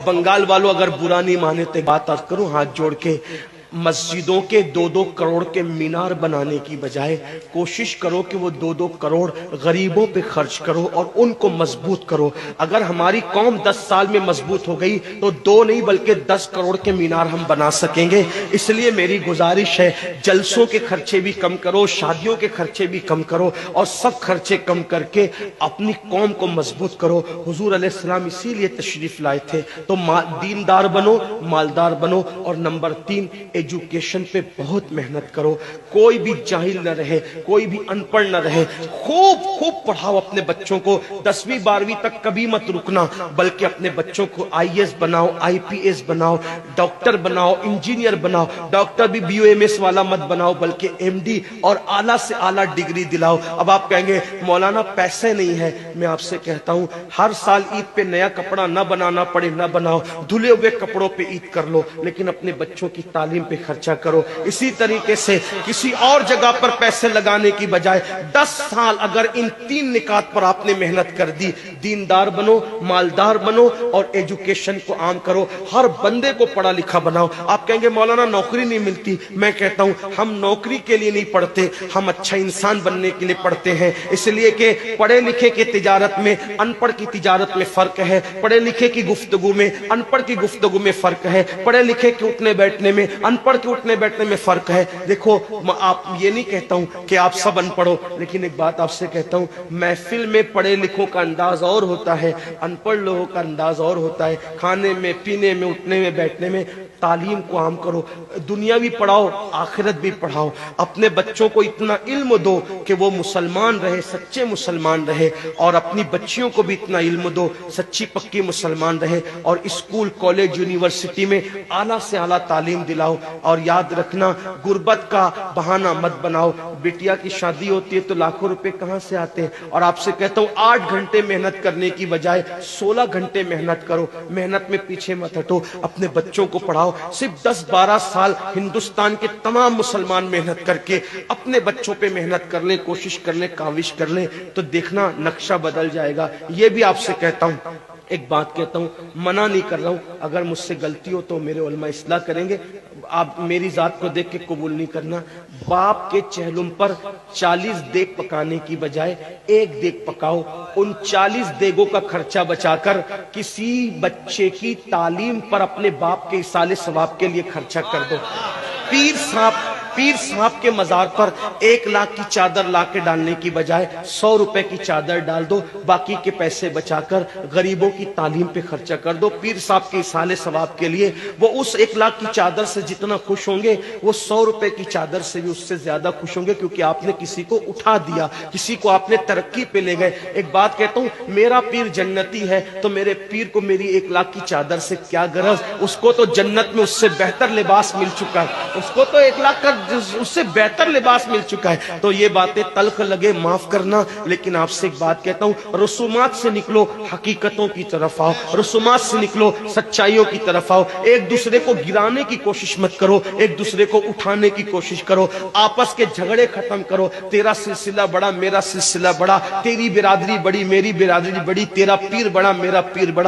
بنگال والوں اگر برا نہیں مانے تو بات آج کروں ہاتھ جوڑ کے، مسجدوں کے 2-2 کروڑ کے مینار بنانے کی بجائے کوشش کرو کہ وہ 2-2 کروڑ غریبوں پہ خرچ کرو اور ان کو مضبوط کرو۔ اگر ہماری قوم 10 سال میں مضبوط ہو گئی تو 2 نہیں بلکہ 10 کروڑ کے مینار ہم بنا سکیں گے۔ اس لیے میری گزارش ہے جلسوں کے خرچے بھی کم کرو، شادیوں کے خرچے بھی کم کرو اور سب خرچے کم کر کے اپنی قوم کو مضبوط کرو۔ حضور علیہ السلام اسی لیے تشریف لائے تھے۔ تو دیندار بنو، مالدار بنو، اور نمبر 3 ایجوکیشن پہ بہت محنت کرو۔ کوئی بھی جاہل نہ رہے، کوئی بھی ان پڑھ نہ رہے، خوب پڑھاؤ اپنے بچوں کو۔ 10ویں 12ویں تک کبھی مت رکنا، بلکہ اپنے بچوں کو IAS بناؤ، IPS بناؤ، ڈاکٹر بناؤ، انجینئر بناؤ۔ ڈاکٹر بھی BUMS والا مت بناؤ بلکہ MD اور اعلیٰ سے اعلیٰ ڈگری دلاؤ۔ اب آپ کہیں گے مولانا پیسے نہیں ہے، میں آپ سے کہتا ہوں ہر سال عید پہ نیا کپڑا نہ بنانا پڑے نہ بناؤ، دھلے ہوئے کپڑوں پہ عید کر لو، لیکن اپنے بچوں کی تعلیم پہ خرچہ کرو۔ اسی طریقے سے کسی اور جگہ پر پیسے لگانے کی بجائے 10 سال اگر ان 3 نکات پر آپ نے محنت کر دی، دیندار بنو، مالدار بنو اور ایجوکیشن کو عام کرو، ہر بندے کو پڑھا لکھا بناؤ۔ آپ کہیں گے مولانا نوکری نہیں ملتی، میں کہتا ہوں ہم نوکری کے لیے نہیں پڑھتے، ہم اچھا انسان بننے کے لیے پڑھتے ہیں۔ اس لیے کہ پڑھے لکھے کی تجارت میں ان پڑھ کی تجارت میں فرق ہے، پڑھے لکھے کی گفتگو میں ان پڑھ کی گفتگو میں فرق ہے، پڑھے لکھے کے اٹھنے بیٹھنے میں ان پڑھ کے اٹھنے بیٹھنے میں فرق ہے۔ دیکھو آپ یہ نہیں کہتا ہوں کہ آپ سب ان پڑھو، لیکن ایک بات آپ سے کہتا ہوں، محفل میں پڑھے لکھوں کا انداز اور ہوتا ہے، ان پڑھ لوگوں کا انداز اور ہوتا ہے۔ کھانے میں، پینے میں، اٹھنے میں، بیٹھنے میں تعلیم کو عام کرو، دنیا بھی پڑھاؤ، آخرت بھی پڑھاؤ۔ اپنے بچوں کو اتنا علم دو کہ وہ مسلمان رہے، سچے مسلمان رہے، اور اپنی بچیوں کو بھی اتنا علم دو سچی پکی مسلمان رہے، اور اسکول، کالج، یونیورسٹی میں اعلیٰ سے اعلیٰ تعلیم دلاؤ۔ اور یاد رکھنا غربت کا بہانہ مت بناؤ۔ بیٹیا کی شادی ہوتی ہے تو لاکھوں روپے کہاں سے آتے ہیں، اور آپ سے کہتا ہوں 8 گھنٹے محنت کرنے کی بجائے 16 گھنٹے محنت کرو، محنت میں پیچھے مت ہٹو، اپنے بچوں کو پڑھاؤ۔ صرف 10-12 سال ہندوستان کے تمام مسلمان محنت کر کے اپنے بچوں پہ محنت کر لیں، کوشش کر لیں، کاوش کر لیں، تو دیکھنا نقشہ بدل جائے گا۔ یہ بھی آپ سے کہتا ہوں، ایک بات کہتا ہوں، منع نہیں کر رہا ہوں، اگر مجھ سے غلطی ہو تو میرے علماء اصلاح کریں گے، آپ میری ذات کو دیکھ کے قبول نہیں کرنا۔ باپ کے چہلم پر 40 دیگ پکانے کی بجائے 1 دیگ پکاؤ، ان 40 دیگوں کا خرچہ بچا کر کسی بچے کی تعلیم پر اپنے باپ کے ایصال ثواب کے لیے خرچہ کر دو۔ پیر صاحب کے مزار پر 1 لاکھ کی چادر لا کے ڈالنے کی بجائے 100 روپے کی چادر ڈال دو، باقی کے پیسے بچا کر غریبوں کی تعلیم پہ خرچہ کر دو۔ پیر صاحب کے ایصال ثواب کے لیے وہ اس 1 لاکھ کی چادر سے جتنا خوش ہوں گے، وہ 100 روپے کی چادر سے بھی اس سے زیادہ خوش ہوں گے، کیونکہ آپ نے کسی کو اٹھا دیا، کسی کو آپ نے ترقی پہ لے گئے۔ ایک بات کہتا ہوں، میرا پیر جنتی ہے تو میرے پیر کو میری 1 لاکھ کی چادر سے کیا غرض، اس کو تو جنت میں اس سے بہتر لباس مل چکا ہے، اس کو تو 1 لاکھ کا اس سے بہتر لباس مل چکا ہے۔ تو یہ باتیں تلخ لگے معاف کرنا، لیکن آپ سے ایک بات کہتا ہوں، رسومات سے نکلو، حقیقتوں کی طرف آؤ، رسومات سے نکلو، سچائیوں کی طرف آؤ۔ ایک دوسرے کو گرانے کی کوشش مت کرو، ایک دوسرے کو اٹھانے کی کوشش کرو، آپس کے جھگڑے ختم کرو۔ تیرا سلسلہ بڑا، میرا سلسلہ بڑا، تیری برادری بڑی، میری برادری بڑی، تیرا پیر بڑا، میرا پیر بڑا۔